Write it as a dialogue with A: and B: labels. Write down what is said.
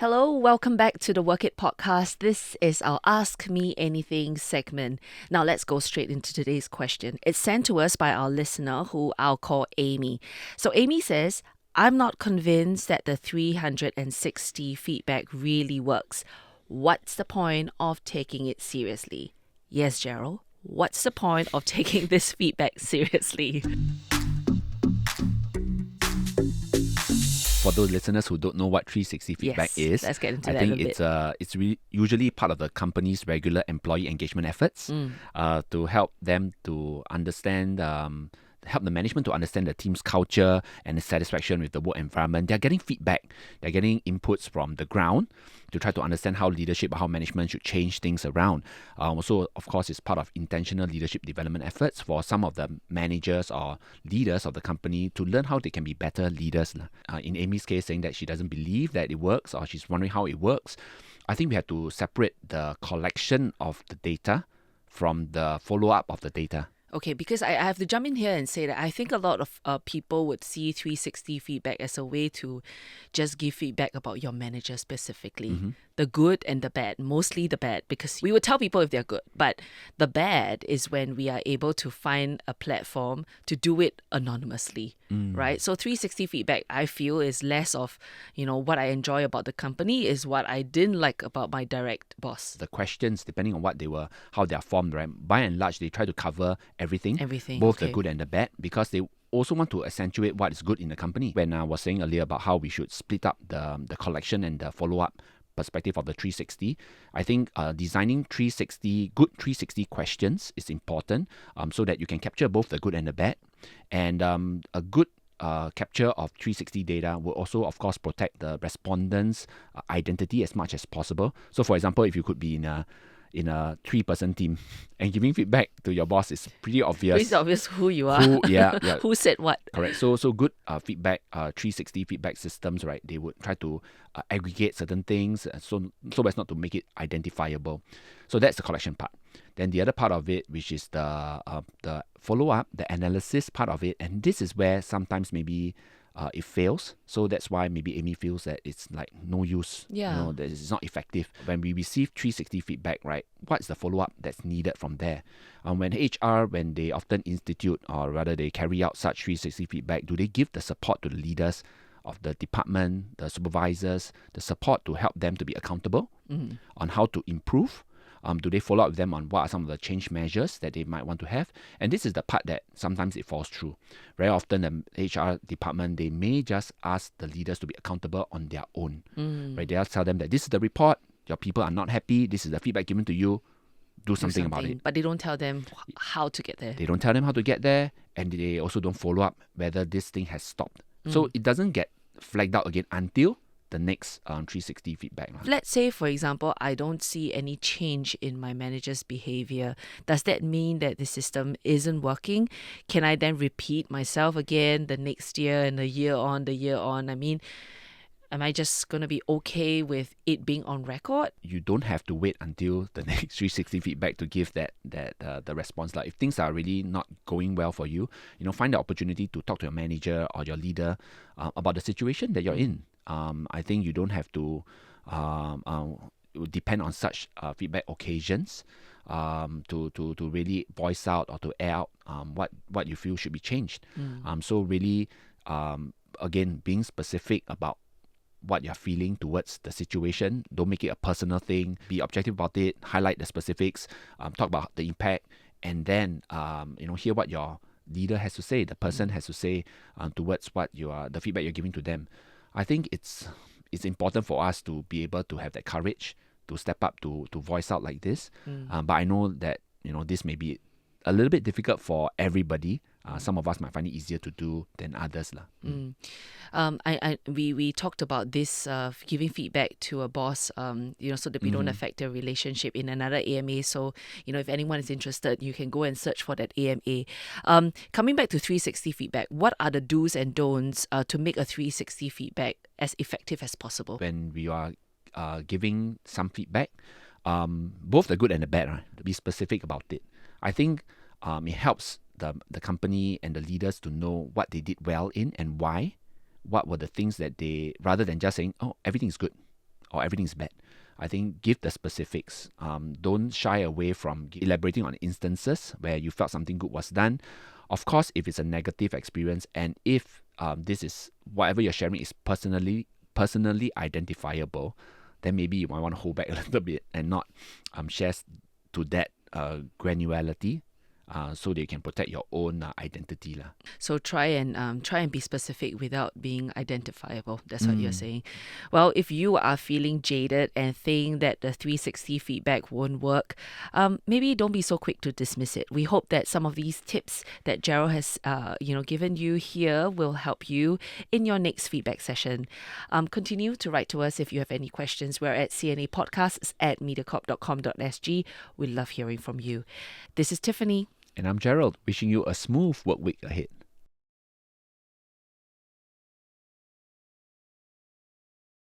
A: Hello, welcome back to the Work It podcast. This is our Ask Me Anything segment. Now let's go straight into today's question. It's sent to us by our listener who I'll call Amy. So Amy says, I'm not convinced that the 360 feedback really works. What's the point of taking it seriously? Yes, Gerald, what's the point of taking this feedback seriously?
B: For those listeners who don't know what 360 feedback is,
A: let's get into
B: I
A: that
B: think
A: a bit.
B: it's usually part of the company's regular employee engagement efforts to help them to understand, help the management to understand the team's culture and the satisfaction with the work environment. They're getting feedback, they're getting inputs from the ground to try to understand how leadership, how management should change things around. Also, of course, it's part of intentional leadership development efforts for some of the managers or leaders of the company to learn how they can be better leaders. In Amy's case, saying that she doesn't believe that it works or she's wondering how it works, I think we have to separate the collection of the data from the follow-up of the data.
A: Okay, because I have to jump in here and say that I think a lot of people would see 360 feedback as a way to just give feedback about your manager specifically. The good and the bad, mostly the bad, because we would tell people if they're good. But the bad is when we are able to find a platform to do it anonymously, right? So 360 feedback, I feel, is less of, what I enjoy about the company is what I didn't like about my direct boss.
B: The questions, depending on what they were, how they are formed, right? By and large, they try to cover everything, both the good and the bad, because they also want to accentuate what is good in the company. When I was saying earlier about how we should split up the collection and the follow-up perspective of the 360, I think designing good 360 questions is important, so that you can capture both the good and the bad. And a good capture of 360 data will also, of course, protect the respondent's identity as much as possible. So, for example, if you could be in a 3-person team and giving feedback to your boss is pretty obvious.
A: It's obvious who you are. Who said what.
B: Correct. So good feedback, 360 feedback systems, right? They would try to aggregate certain things so as not to make it identifiable. So that's the collection part. Then the other part of it, which is the follow-up, the analysis part of it, and this is where sometimes maybe it fails. So that's why maybe Amy feels that it's like no use.
A: Yeah.
B: That it's not effective. When we receive 360 feedback, right, what's the follow-up that's needed from there? When HR, when they often institute or rather they carry out such 360 feedback, do they give the support to the leaders of the department, the supervisors, the support to help them to be accountable on how to improve? Do they follow up with them on what are some of the change measures that they might want to have? And this is the part that sometimes it falls through. Very often the HR department, they may just ask the leaders to be accountable on their own. Right? They'll tell them that this is the report, your people are not happy, this is the feedback given to you, do something about it.
A: But they don't tell them how to get there.
B: They don't tell them how to get there, and they also don't follow up whether this thing has stopped. So it doesn't get flagged out again until the next 360 feedback.
A: Let's say, for example, I don't see any change in my manager's behavior. Does that mean that the system isn't working? Can I then repeat myself again the next year and the year on? I mean, am I just going to be okay with it being on record?
B: You don't have to wait until the next 360 feedback to give the response. Like if things are really not going well for you, find the opportunity to talk to your manager or your leader about the situation that you're in. I think you don't have to depend on such feedback occasions to really voice out or to air out what you feel should be changed. So really, again, being specific about what you're feeling towards the situation. Don't make it a personal thing. Be objective about it. Highlight the specifics. Talk about the impact, and then hear what your leader has to say. The person has to say towards the feedback you're giving to them. I think it's important for us to be able to have that courage to step up to voice out like this. But I know that this may be a little bit difficult for everybody. Some of us might find it easier to do than others.
A: We talked about this giving feedback to a boss, so that we don't affect their relationship in another AMA. So, if anyone is interested, you can go and search for that AMA. Coming back to 360 feedback, what are the do's and don'ts to make a 360 feedback as effective as possible?
B: When we are giving some feedback, both the good and the bad, right? To be specific about it. I think it helps the company and the leaders to know what they did well in and why. What were the things that they, rather than just saying, oh, everything is good, or everything is bad. I think give the specifics. Don't shy away from elaborating on instances where you felt something good was done. Of course, if it's a negative experience and if this is whatever you're sharing is personally identifiable, then maybe you might want to hold back a little bit and not share to that granularity. So they can protect your own identity lah.
A: So try and be specific without being identifiable. That's what you're saying. Well, if you are feeling jaded and think that the 360 feedback won't work, maybe don't be so quick to dismiss it. We hope that some of these tips that Gerald has given you here will help you in your next feedback session. Continue to write to us if you have any questions. We're at cnapodcasts@mediacorp.com.sg. We love hearing from you. This is Tiffany.
B: And I'm Gerald, wishing you a smooth work week ahead.